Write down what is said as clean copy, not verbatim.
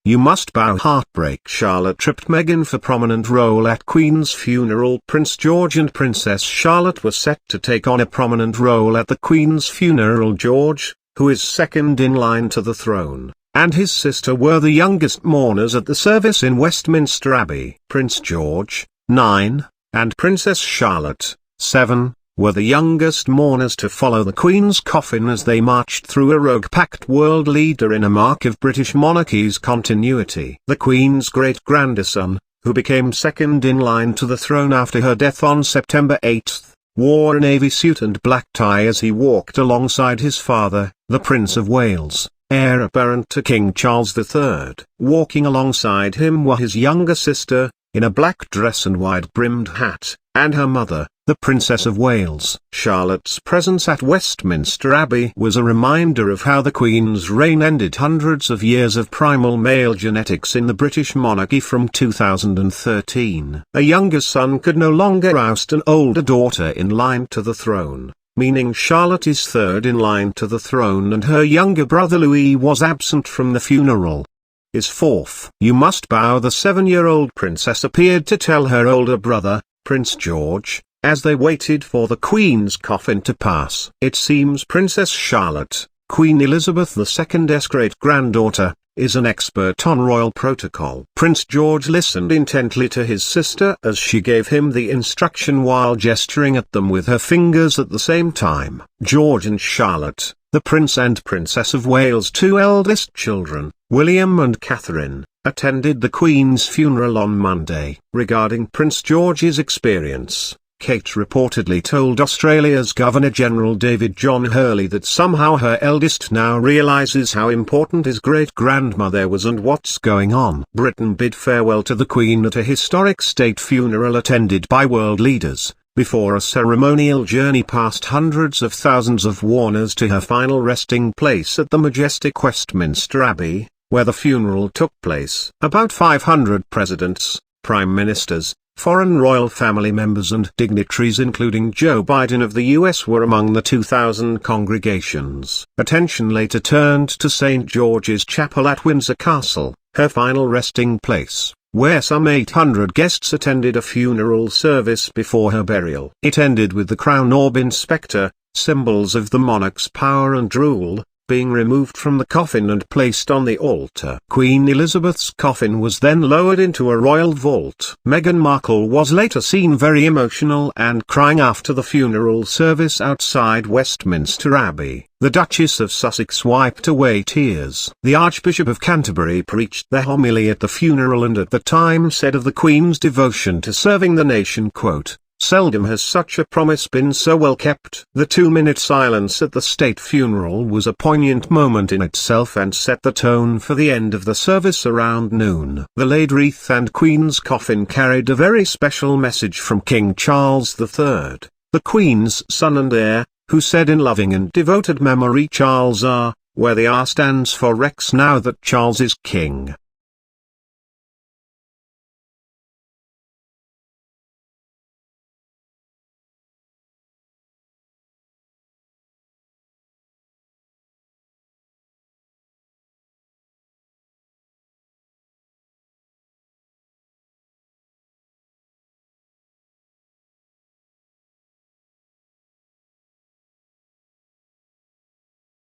You Must Bow. Heartbreak. Charlotte tripped Meghan for prominent role at Queen's funeral. Prince George and Princess Charlotte were set to take on a prominent role at the Queen's funeral. George, who is second in line to the throne, and his sister were the youngest mourners at the service in Westminster Abbey. Prince George, 9, and Princess Charlotte, 7, were the youngest mourners to follow the Queen's coffin as they marched through a robe-packed world leader in a mark of British monarchy's continuity. The Queen's great-grandson, who became second in line to the throne after her death on September 8, wore a navy suit and black tie as he walked alongside his father, the Prince of Wales, heir apparent to King Charles III. Walking alongside him were his younger sister, in a black dress and wide-brimmed hat, and her mother, the Princess of Wales. Charlotte's presence at Westminster Abbey was a reminder of how the Queen's reign ended hundreds of years of primal male genetics in the British monarchy from 2013. A younger son could no longer oust an older daughter in line to the throne, meaning Charlotte is third in line to the throne and her younger brother Louis was absent from the funeral. His fourth. You Must Bow. The 7-year-old princess appeared to tell her older brother, Prince George, as they waited for the Queen's coffin to pass. It seems Princess Charlotte, Queen Elizabeth II's great-granddaughter, is an expert on royal protocol. Prince George listened intently to his sister as she gave him the instruction while gesturing at them with her fingers at the same time. George and Charlotte, the Prince and Princess of Wales' two eldest children, William and Catherine, attended the Queen's funeral on Monday. Regarding Prince George's experience, Kate reportedly told Australia's Governor-General David John Hurley that somehow her eldest now realises how important his great-grandmother was and what's going on. Britain bid farewell to the Queen at a historic state funeral attended by world leaders, before a ceremonial journey past hundreds of thousands of mourners to her final resting place at the majestic Westminster Abbey, where the funeral took place. About 500 presidents, prime ministers, foreign royal family members and dignitaries including Joe Biden of the US were among the 2,000 congregations. Attention later turned to St. George's Chapel at Windsor Castle, her final resting place, where some 800 guests attended a funeral service before her burial. It ended with the crown orb inspector, symbols of the monarch's power and rule, being removed from the coffin and placed on the altar. Queen Elizabeth's coffin was then lowered into a royal vault. Meghan Markle was later seen very emotional and crying after the funeral service outside Westminster Abbey. The Duchess of Sussex wiped away tears. The Archbishop of Canterbury preached the homily at the funeral and at the time said of the Queen's devotion to serving the nation, quote, "Seldom has such a promise been so well kept." The 2-minute silence at the state funeral was a poignant moment in itself and set the tone for the end of the service around noon. The laid wreath and Queen's coffin carried a very special message from King Charles III, the Queen's son and heir, who said in loving and devoted memory, "Charles R., where the R stands for Rex now that Charles is king.